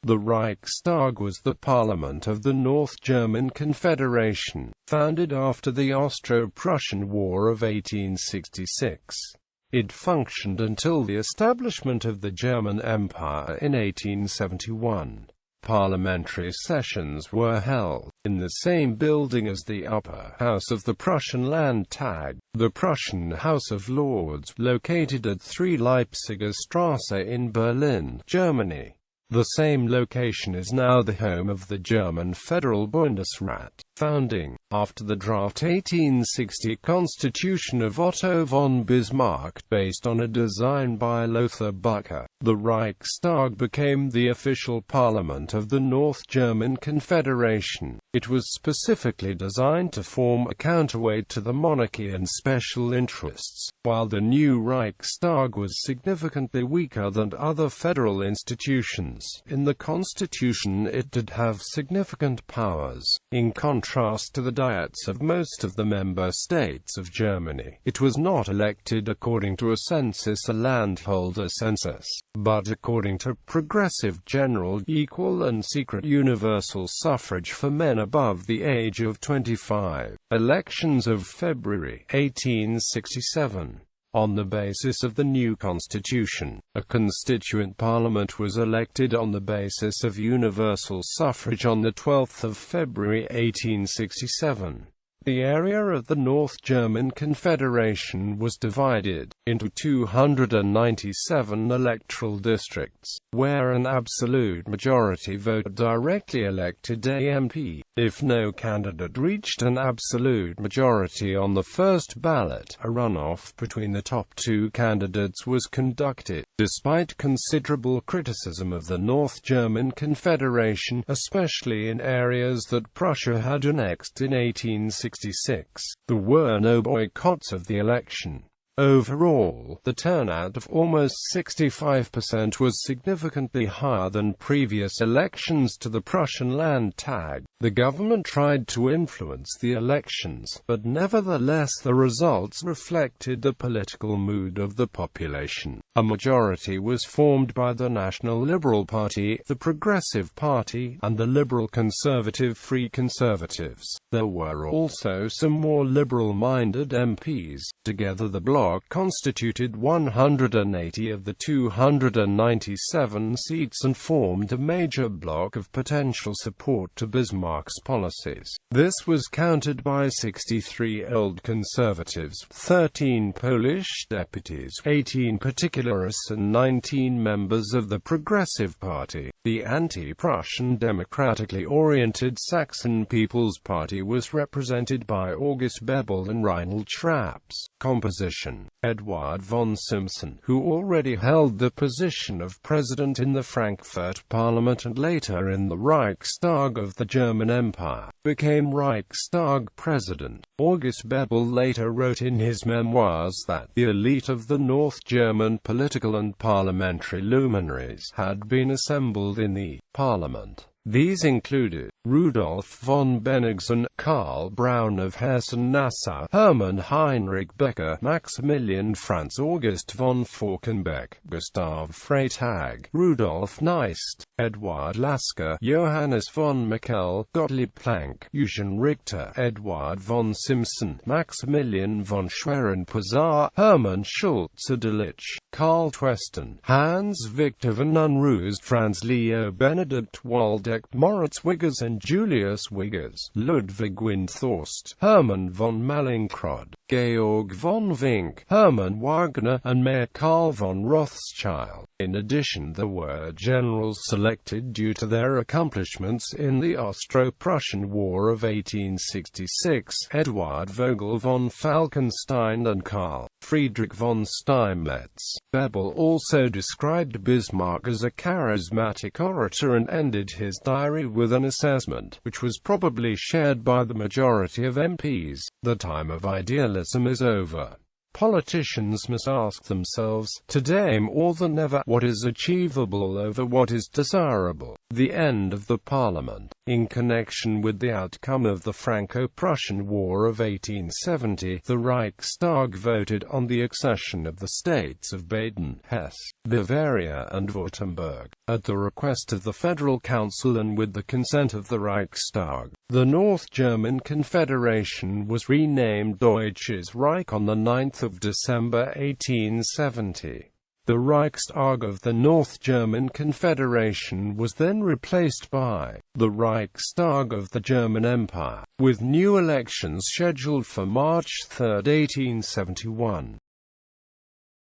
The Reichstag was the parliament of the North German Confederation, founded after the Austro-Prussian War of 1866. It functioned until the establishment of the German Empire in 1871. Parliamentary sessions were held in the same building as the upper house of the Prussian Landtag, the Prussian House of Lords, located at 3 Leipziger Straße in Berlin, Germany. The same location is now the home of the German Federal Bundesrat, founding, after the draft 1860 constitution of Otto von Bismarck, based on a design by Lothar Bücher. The Reichstag became the official parliament of the North German Confederation. It was specifically designed to form a counterweight to the monarchy and special interests, while the new Reichstag was significantly weaker than other federal institutions. In the constitution it did have significant powers. In contrast to the diets of most of the member states of Germany, it was not elected according to a census, a landholder census, but according to progressive general, equal and secret universal suffrage for men above the age of 25. Elections of February 1867. On the basis of the new constitution, a constituent parliament was elected on the basis of universal suffrage on 12 February 1867. The area of the North German Confederation was divided into 297 electoral districts, where an absolute majority vote directly elected a MP. If no candidate reached an absolute majority on the first ballot, a runoff between the top 2 candidates was conducted. Despite considerable criticism of the North German Confederation, especially in areas that Prussia had annexed in 1866, there were no boycotts of the election. Overall, the turnout of almost 65% was significantly higher than previous elections to the Prussian Landtag. The government tried to influence the elections, but nevertheless the results reflected the political mood of the population. A majority was formed by the National Liberal Party, the Progressive Party, and the Liberal Conservative Free Conservatives. There were also some more liberal-minded MPs. Together the bloc constituted 180 of the 297 seats and formed a major bloc of potential support to Bismarck's policies. This was countered by 63 old conservatives, 13 Polish deputies, 18 particularists and 19 members of the Progressive Party. The anti-Prussian democratically oriented Saxon People's Party was represented by August Bebel and Reinhold Schrapp's. Composition: Eduard von Simpson, who already held the position of president in the Frankfurt Parliament and later in the Reichstag of the German Empire, became Reichstag president. August Bebel later wrote in his memoirs that the elite of the North German political and parliamentary luminaries had been assembled in the parliament. These included Rudolf von Bennigsen, Karl Braun of Hessen-Nassau, Hermann Heinrich Becker, Maximilian Franz August von Falkenbeck, Gustav Freytag, Rudolf Neist, Eduard Lasker, Johannes von Meckel, Gottlieb Planck, Eugen Richter, Eduard von Simpson, Maximilian von Schwerin-Pizarro, Hermann Schulze-Delitzsch, Karl Twesten, Hans Victor von Unruh, Franz Leo Benedict Waldeck, Moritz Wiggers and Julius Wiggers, Ludwig Windthorst, Hermann von Mallinckrodt, Georg von Vink, Hermann Wagner, and Mayor Karl von Rothschild. In addition, there were generals selected due to their accomplishments in the Austro-Prussian War of 1866, Eduard Vogel von Falkenstein and Karl Friedrich von Steinmetz. Bebel also described Bismarck as a charismatic orator and ended his diary with an assessment, which was probably shared by the majority of MPs: "The time of idealism is over. Politicians must ask themselves, today more than ever, what is achievable over what is desirable. The end of the Parliament. In connection with the outcome of the Franco-Prussian War of 1870, the Reichstag voted on the accession of the states of Baden, Hesse, Bavaria and Württemberg. At the request of the Federal Council and with the consent of the Reichstag, the North German Confederation was renamed Deutsches Reich on 9 December 1870. The Reichstag of the North German Confederation was then replaced by the Reichstag of the German Empire, with new elections scheduled for March 3, 1871.